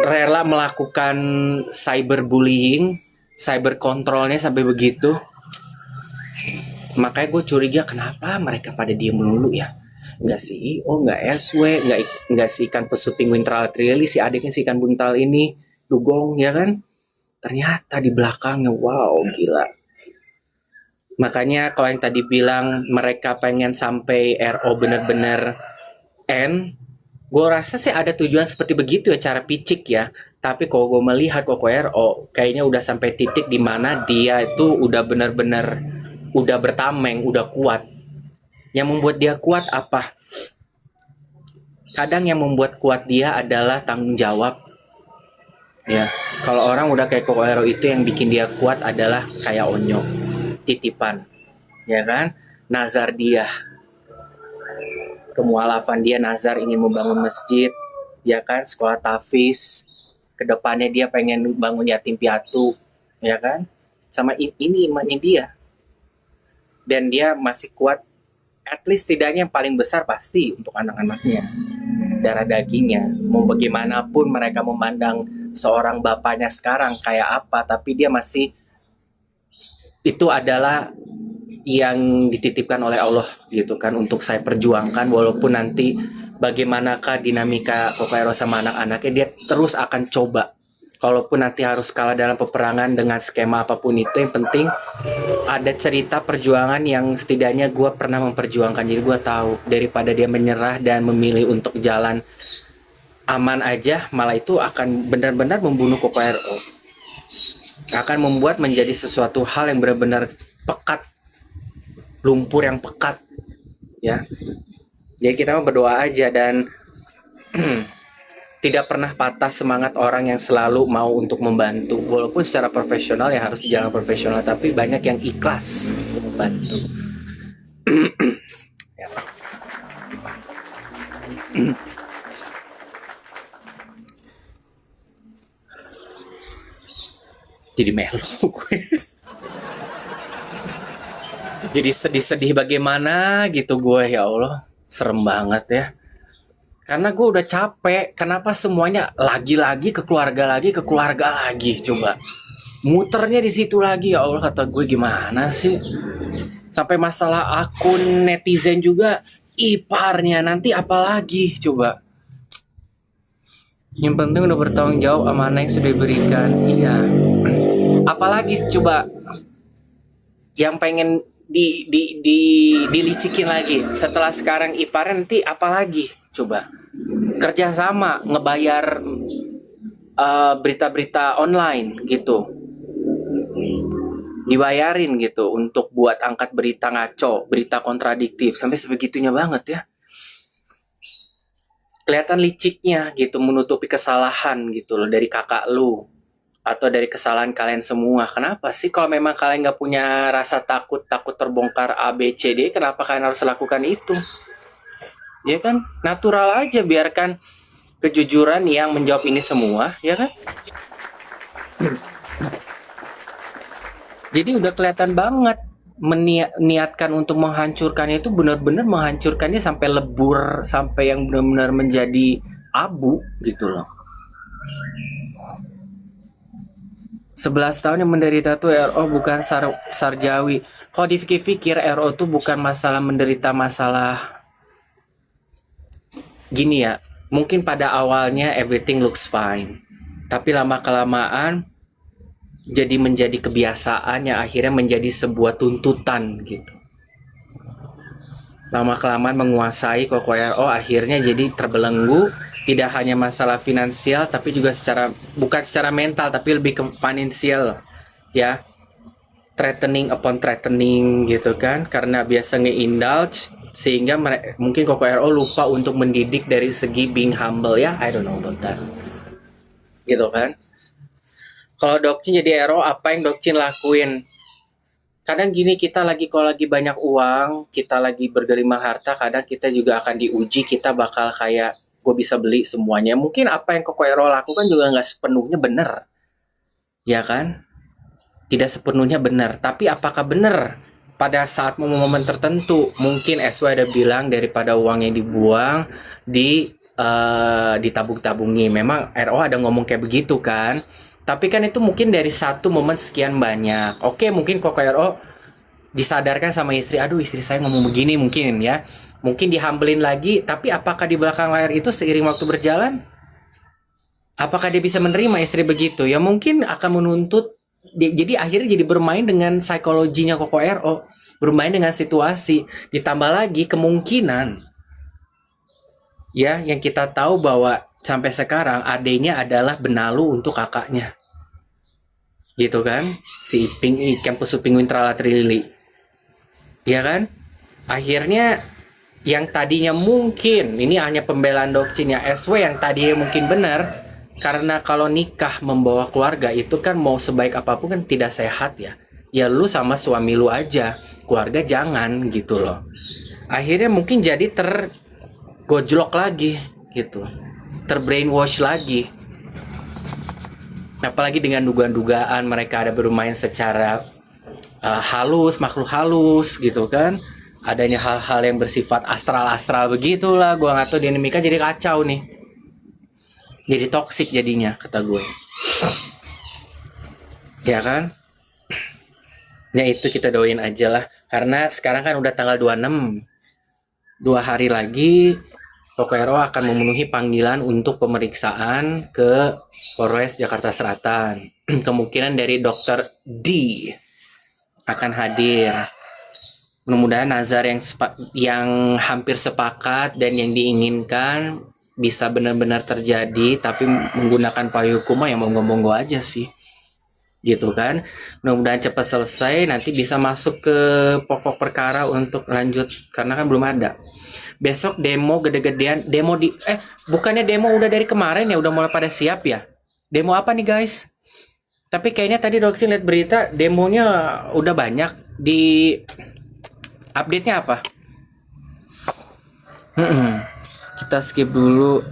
rela melakukan cyberbullying, cyber kontrolnya sampai begitu. Makanya gue curiga kenapa mereka pada diem melulu ya. Nggak si IO, nggak SW, nggak si ikan pesuting Winter Triali, si adiknya si ikan buntal ini, Dugong ya kan. Ternyata di belakangnya, wow gila. Makanya kalau yang tadi bilang mereka pengen sampai RO bener-bener end, gue rasa sih ada tujuan seperti begitu ya, cara picik ya. Tapi kalau gue melihat Koko RO kayaknya udah sampai titik di mana dia itu udah bener-bener udah bertameng, udah kuat. Yang membuat dia kuat apa? Kadang yang membuat kuat dia adalah tanggung jawab. Ya, kalau orang udah kayak Koko Hero itu yang bikin dia kuat adalah kayak Onyo, titipan, ya kan? Nazar dia, kemualafan dia, nazar ingin membangun masjid, ya kan? Sekolah tahfiz, kedepannya dia pengen bangun yatim piatu, ya kan? Sama ini imannya dia, dan dia masih kuat. At least tidaknya yang paling besar pasti untuk anak-anaknya, darah dagingnya. Mau bagaimanapun mereka memandang seorang bapaknya sekarang kayak apa, tapi dia masih, itu adalah yang dititipkan oleh Allah gitu kan, untuk saya perjuangkan. Walaupun nanti bagaimanakah dinamika Kokairo sama anak-anaknya, dia terus akan coba. Kalaupun nanti harus kalah dalam peperangan dengan skema apapun itu, yang penting ada cerita perjuangan yang setidaknya gue pernah memperjuangkan. Jadi gue tahu daripada dia menyerah dan memilih untuk jalan aman aja, malah itu akan benar-benar membunuh Koko RO, akan membuat menjadi sesuatu hal yang benar-benar pekat, lumpur yang pekat ya. Jadi kita berdoa aja dan tidak pernah patah semangat orang yang selalu mau untuk membantu, walaupun secara profesional ya harus jalan profesional, tapi banyak yang ikhlas untuk membantu. Ya. Jadi melo gue. Jadi sedih-sedih bagaimana gitu gue, ya Allah, serem banget ya. Karena gue udah capek. Kenapa semuanya lagi-lagi ke keluarga lagi, coba. Muternya di situ lagi, ya Allah, kata gue gimana sih? Sampai masalah akun netizen juga, iparnya nanti apalagi coba. Yang penting udah bertanggung jawab amanah yang sudah diberikan. Iya. Apalagi coba yang pengen dilicikin lagi setelah sekarang iparnya, nanti apalagi coba. Kerjasama ngebayar berita-berita online gitu, dibayarin gitu untuk buat angkat berita ngaco, berita kontradiktif, sampai sebegitunya banget ya. Kelihatan liciknya gitu, menutupi kesalahan gitu loh dari kakak lu atau dari kesalahan kalian semua. Kenapa sih kalau memang kalian nggak punya rasa takut terbongkar A B C D, kenapa kalian harus lakukan itu? Ya kan, natural aja, biarkan kejujuran yang menjawab ini semua, ya kan? Jadi udah kelihatan banget meniatkan untuk menghancurkannya, itu benar-benar menghancurkannya sampai lebur, sampai yang benar-benar menjadi abu gitu loh. 11 tahun yang menderita tuh RO bukan sarjawi. Kalau dipikir-pikir RO tuh bukan masalah menderita, masalah gini ya. Mungkin pada awalnya everything looks fine, tapi lama-kelamaan jadi menjadi kebiasaan yang akhirnya menjadi sebuah tuntutan gitu. Lama-kelamaan menguasai Koko RO, akhirnya jadi terbelenggu. Tidak hanya masalah finansial, tapi juga bukan secara mental, tapi lebih ke finansial ya. Threatening upon threatening gitu kan, karena biasa nge-indulge, sehingga mungkin Koko RO lupa untuk mendidik dari segi being humble ya. I don't know about that gitu kan. Kalau Dokcin jadi RO, apa yang Dokcin lakuin? Kadang gini, kita kalau lagi banyak uang, kita lagi bergelimang harta, kadang kita juga akan diuji, kita bakal kayak, gue bisa beli semuanya. Mungkin apa yang Koko Hero lakukan juga nggak sepenuhnya benar, ya kan? Tidak sepenuhnya benar. Tapi apakah benar pada saat momen-momen tertentu? Mungkin SW ada bilang daripada uang yang dibuang, ditabung-tabungi. Memang RO ada ngomong kayak begitu kan. Tapi kan itu mungkin dari satu momen sekian banyak. Oke, mungkin kok RO disadarkan sama istri, aduh istri saya ngomong begini mungkin ya. Mungkin dihambelin lagi, tapi apakah di belakang layar itu seiring waktu berjalan, apakah dia bisa menerima istri begitu? Ya mungkin akan menuntut, jadi akhirnya jadi bermain dengan psikologinya Koko RO, bermain dengan situasi, ditambah lagi kemungkinan ya yang kita tahu bahwa sampai sekarang adenya adalah benalu untuk kakaknya. Gitu kan? Si Iping, Campus Uping Wintrala Trilili. Ya kan? Akhirnya yang tadinya mungkin ini hanya pembelaan doktrinnya SW yang tadinya mungkin benar, karena kalau nikah membawa keluarga itu kan mau sebaik apapun kan tidak sehat ya. Ya lu sama suami lu aja, keluarga jangan gitu loh. Akhirnya mungkin jadi tergojlok lagi gitu, terbrainwash lagi. Apalagi dengan dugaan-dugaan mereka ada bermain secara halus, makhluk halus gitu kan. Adanya hal-hal yang bersifat astral-astral begitulah. Gua nggak tahu, dinamika jadi kacau nih. Jadi toksik jadinya kata gue. Ya kan? Ya itu kita doain aja lah. Karena sekarang kan udah tanggal 26. 2 hari lagi Kokero akan memenuhi panggilan untuk pemeriksaan ke Polres Jakarta Selatan. Kemungkinan dari dokter D akan hadir. Mudah-mudahan nazar yang hampir sepakat dan yang diinginkan bisa benar-benar terjadi, tapi menggunakan payung hukum yang monggo-monggo aja sih. Gitu kan. Mudah-mudahan cepat selesai, nanti bisa masuk ke pokok perkara untuk lanjut, karena kan belum ada. Besok demo gede-gedean, bukannya demo udah dari kemarin ya, udah mulai pada siap ya. Demo apa nih guys? Tapi kayaknya tadi Roxy lihat berita demonya udah banyak. Di update-nya apa? Kita skip dulu.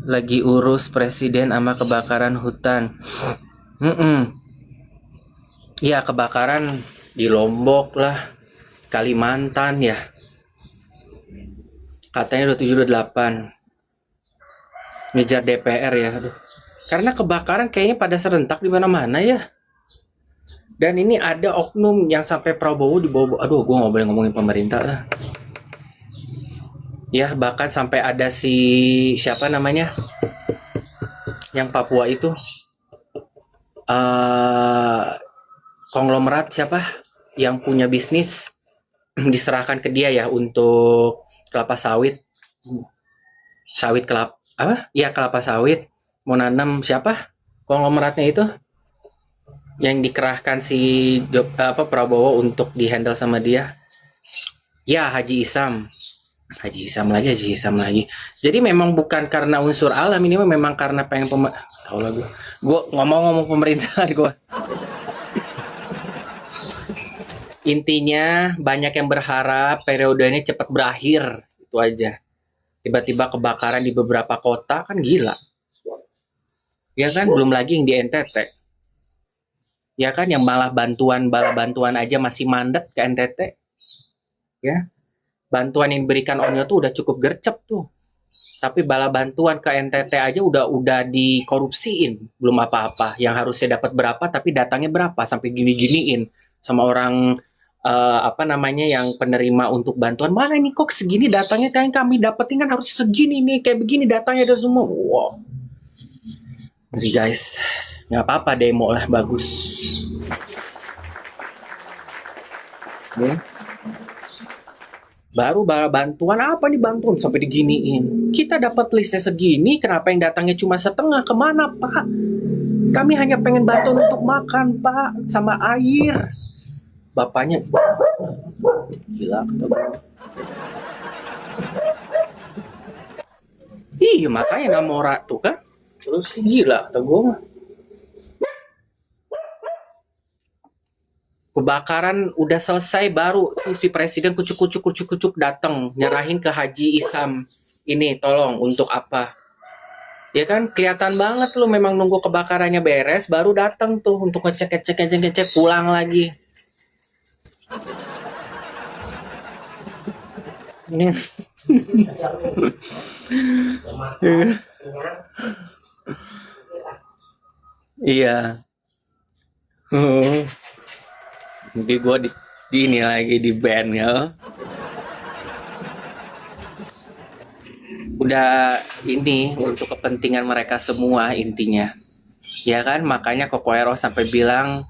Lagi urus presiden sama kebakaran hutan. Iya, kebakaran di Lombok lah, Kalimantan ya. Katanya 27-28. Ngejar DPR ya. Aduh. Karena kebakaran kayaknya pada serentak di mana-mana ya. Dan ini ada oknum yang sampai Prabowo dibawa. Aduh, gue nggak boleh ngomongin pemerintah lah. Ya, bahkan sampai ada si siapa namanya, yang Papua itu, konglomerat siapa yang punya bisnis diserahkan ke dia ya untuk kelapa sawit kelapa apa? Iya, kelapa sawit mau nanam, siapa konglomeratnya itu yang dikerahkan si Prabowo untuk dihandle sama dia. Ya, Haji Isam lagi. Jadi memang bukan karena unsur alam, ini memang karena pengen tahu lah gue ngomong pemerintahan gue. Intinya banyak yang berharap periodenya cepat berakhir, itu aja. Tiba-tiba kebakaran di beberapa kota kan gila. Ya kan, belum lagi yang di NTT. Ya kan, yang malah bala bantuan aja masih mandat ke NTT. Ya. Bantuan yang diberikan ONYO tuh udah cukup gercep tuh. Tapi bala bantuan ke NTT aja udah dikorupsiin, belum apa-apa. Yang harusnya dapat berapa tapi datangnya berapa, sampai gini-giniin sama orang yang penerima untuk bantuan. Mana ini kok segini datangnya, kayak kami dapetin kan harusnya segini nih, kayak begini datangnya ada semua. Wow. Jadi guys, nggak apa-apa demo lah, bagus. Ya. Baru bantuan apa nih, bantuan sampai diginiin. Kita dapat listnya segini, kenapa yang datangnya cuma setengah? Kemana Pak? Kami hanya pengen bantuan untuk makan Pak, sama air. Bapaknya gila kata gue. Iya, makanya nggak mau ratu kan. Terus gila kata gue mah. Kebakaran udah selesai baru si presiden kucuk datang nyerahin ke Haji Isam. Ini tolong untuk apa? Ya kan, kelihatan banget lu memang nunggu kebakarannya beres baru datang tuh untuk ngecek pulang lagi. Ini Iya. Nanti gue di ini lagi di band ya. Udah ini untuk kepentingan mereka semua intinya. Ya kan, makanya Koko Ero sampai bilang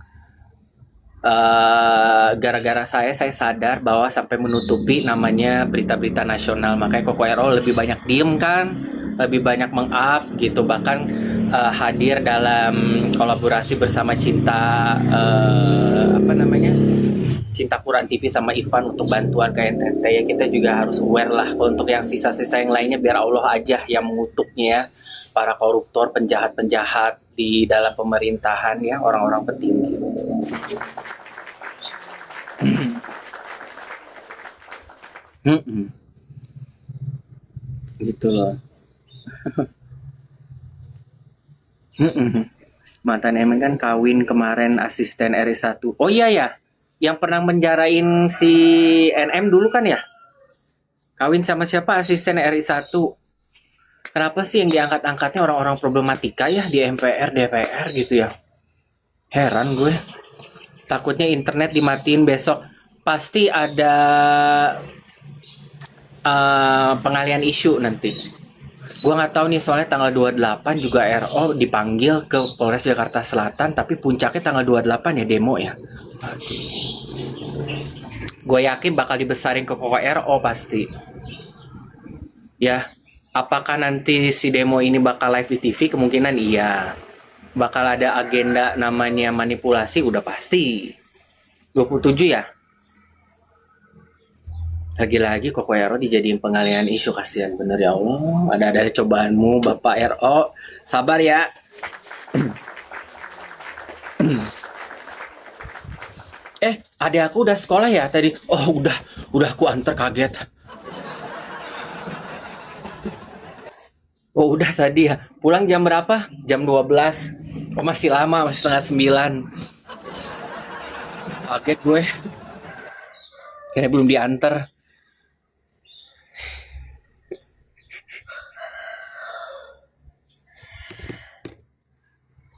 gara-gara saya sadar bahwa sampai menutupi namanya berita-berita nasional, makanya Koko Ero lebih banyak diem kan, lebih banyak meng-up gitu, bahkan hadir dalam kolaborasi bersama apa namanya, Cinta Quran TV sama Ivan untuk bantuan ke NTT. Ya kita juga harus aware lah untuk yang sisa-sisa yang lainnya, biar Allah aja yang mengutuknya ya, para koruptor, penjahat-penjahat di dalam pemerintahan ya, orang-orang petinggi. Mm-mm. Gitu loh. Mm-mm. Mantan Emen kan kawin kemarin asisten RI1. Oh iya ya, yang pernah menjarain si NM dulu kan ya? Kawin sama siapa asisten RI1? Kenapa sih yang diangkat-angkatnya orang-orang problematika ya di MPR, DPR gitu ya? Heran gue. Takutnya internet dimatiin besok. Pasti ada pengalian isu nanti. Gua nggak tahu nih, soalnya tanggal 28 juga RO dipanggil ke Polres Jakarta Selatan, tapi puncaknya tanggal 28 ya demo ya. Gue yakin bakal dibesarin ke Koko RO pasti. Ya, apakah nanti si demo ini bakal live di TV? Kemungkinan iya. Bakal ada agenda namanya manipulasi, udah pasti. 27 ya? Lagi-lagi Koko RO dijadiin pengalian isu, kasihan bener ya Allah. Ada cobaanmu Bapak RO. Sabar ya. Adek aku udah sekolah ya tadi. Oh, udah aku antar, kaget. Oh, udah tadi ya. Pulang jam berapa? Jam 12. Oh, masih lama, masih setengah 9. Kaget gue. Kayaknya belum diantar.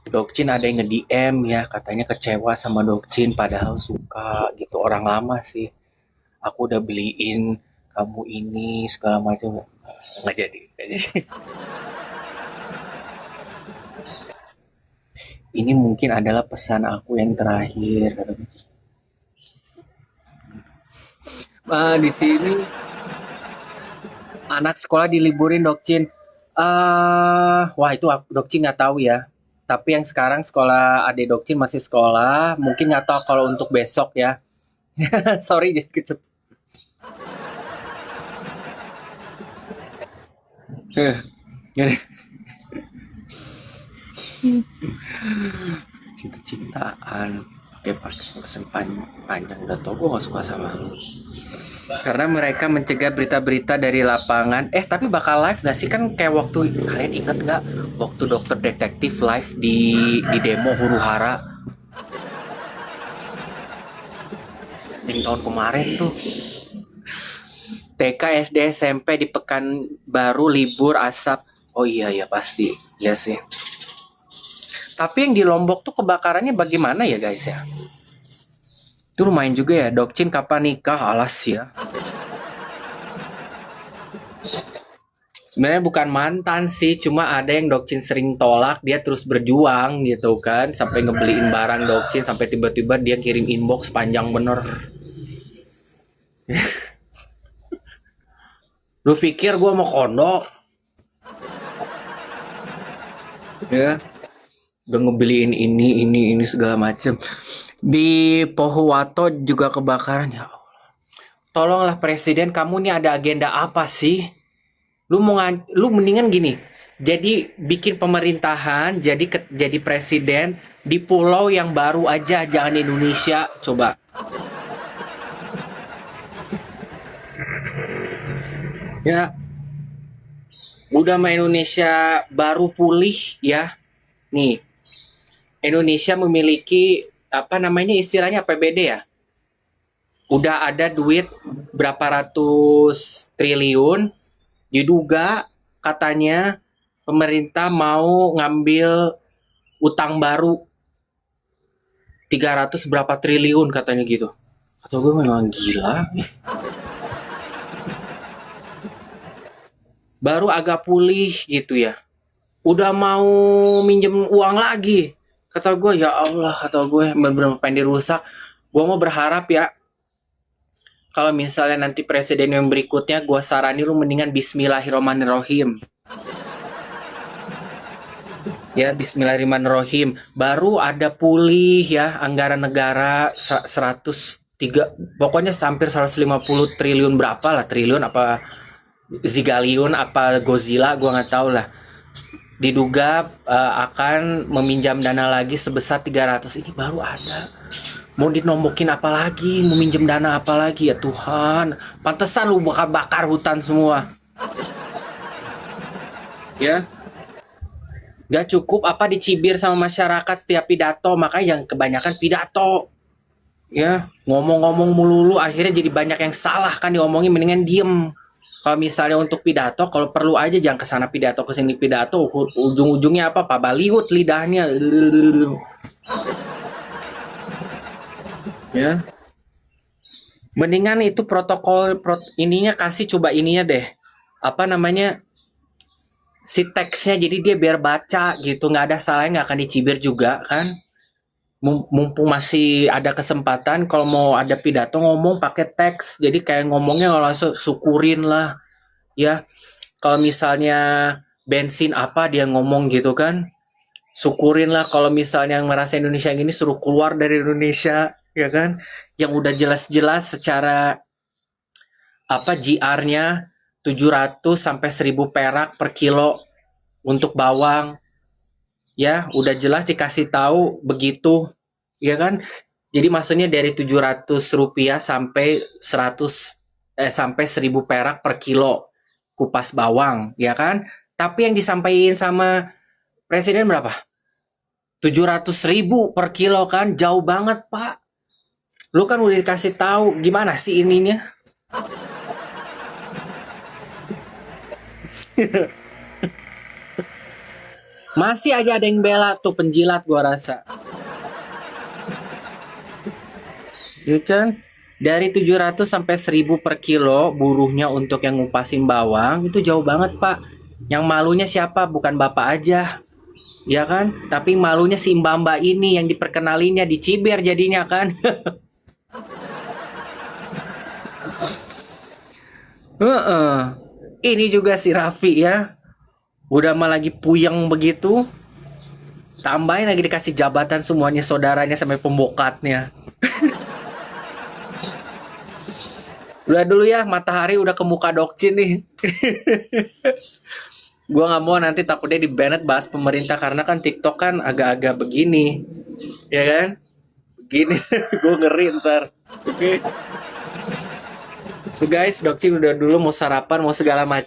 Dokcin ada yang nge-DM ya, katanya kecewa sama Dokcin padahal suka gitu. Orang lama sih. Aku udah beliin kamu ini segala macam. Nggak jadi. Ini mungkin adalah pesan aku yang terakhir. Di sini anak sekolah diliburin, Dokcin. Wah itu Dokcin nggak tahu ya. Tapi yang sekarang sekolah adik Dokcin masih sekolah. Mungkin nggak tahu kalau untuk besok ya. Sorry gitu. Cinta-cintaan pakai pesan panjang, udah tau gue gak suka sama lu. Karena mereka mencegah berita-berita dari lapangan. Tapi bakal live gak sih? Kan kayak waktu, kalian inget gak waktu dokter detektif live di demo huru hara yang tahun kemarin tuh. TK, SD, SMP di Pekanbaru libur asap. Oh iya ya pasti, iya sih. Tapi yang di Lombok tuh kebakarannya bagaimana ya guys ya? Itu lumayan juga ya. Dokcin kapan nikah? Alas ya. Sebenarnya bukan mantan sih, cuma ada yang Dokcin sering tolak, dia terus berjuang gitu kan, sampai ngebeliin barang Dokcin, sampai tiba-tiba dia kirim inbox panjang bener. Lu pikir gue mau kondo? Ya, udah ngebeliin ini segala macem. Di Pohuwato juga kebakaran ya. Tolonglah presiden, kamu nih ada agenda apa sih? Lu mendingan gini. Jadi bikin pemerintahan, jadi presiden di pulau yang baru aja, jangan di Indonesia, coba. Ya, udah mah Indonesia baru pulih ya. Nih, Indonesia memiliki apa namanya istilahnya APBD ya. Udah ada duit berapa ratus triliun, diduga katanya pemerintah mau ngambil utang baru 300 berapa triliun katanya gitu. Kata gue memang gila. Baru agak pulih gitu ya. Udah mau minjem uang lagi. Kata gue, ya Allah, kata gue bener-bener pengen dirusak. Gue mau berharap ya, kalau misalnya nanti presiden yang berikutnya, gue saranin lu mendingan Bismillahirrahmanirrahim. Ya, Bismillahirrahmanirrahim. Baru ada pulih ya anggaran negara 103, pokoknya hampir 150 triliun berapa lah, triliun apa zigaliun apa Godzilla, gue nggak tahu lah. Diduga akan meminjam dana lagi sebesar 300. Ini baru ada. Mau dinombokin apa lagi? Mau minjem dana apa lagi? Ya Tuhan. Pantesan lu bakar hutan semua. Ya. Gak cukup apa dicibir sama masyarakat setiap pidato. Makanya yang kebanyakan pidato. Ya. Ngomong-ngomong melulu akhirnya jadi banyak yang salah kan diomongin, mendingan diem. Kalau misalnya untuk pidato, kalau perlu aja jangan kesana pidato, kesini pidato, ujung-ujungnya apa? Pak Baliwut lidahnya. Ya. Mendingan itu ininya kasih coba ininya deh. Apa namanya? Si teksnya jadi dia biar baca gitu, nggak ada salahnya, nggak akan dicibir juga kan. Mumpung masih ada kesempatan kalau mau ada pidato ngomong pakai teks. Jadi kayak ngomongnya kalau langsung syukurin lah. Ya, kalau misalnya bensin apa dia ngomong gitu kan. Syukurin lah kalau misalnya yang merasa Indonesia gini suruh keluar dari Indonesia, ya kan? Yang udah jelas-jelas secara apa GR-nya 700 sampai 1000 perak per kilo untuk bawang. Ya, udah jelas dikasih tahu begitu, ya kan? Jadi maksudnya dari 700 rupiah sampai 1000 perak per kilo kupas bawang, ya kan? Tapi yang disampaikan sama presiden berapa? 700.000 per kilo kan, jauh banget Pak. Lu kan udah dikasih tahu gimana sih ininya? Masih aja ada yang bela tuh penjilat gua rasa. Ya kan? Dari 700 sampai 1000 per kilo buruhnya untuk yang ngupasin bawang itu jauh banget Pak. Yang malunya siapa? Bukan Bapak aja. Ya kan? Tapi malunya si mbak-mbak ini yang diperkenalinnya dicibir jadinya kan. Ini juga si Raffi ya. Udah mah lagi puyeng begitu. Tambahin lagi dikasih jabatan semuanya saudaranya sampai pembokatnya. Udah dulu ya, matahari udah ke muka Dokcin nih. Gua nggak mau nanti takutnya di banned bahas pemerintah karena kan TikTok kan agak-agak begini, ya kan? Begini, gue ngeri ntar. Oke. So guys, Dokcin udah dulu mau sarapan, mau segala macam.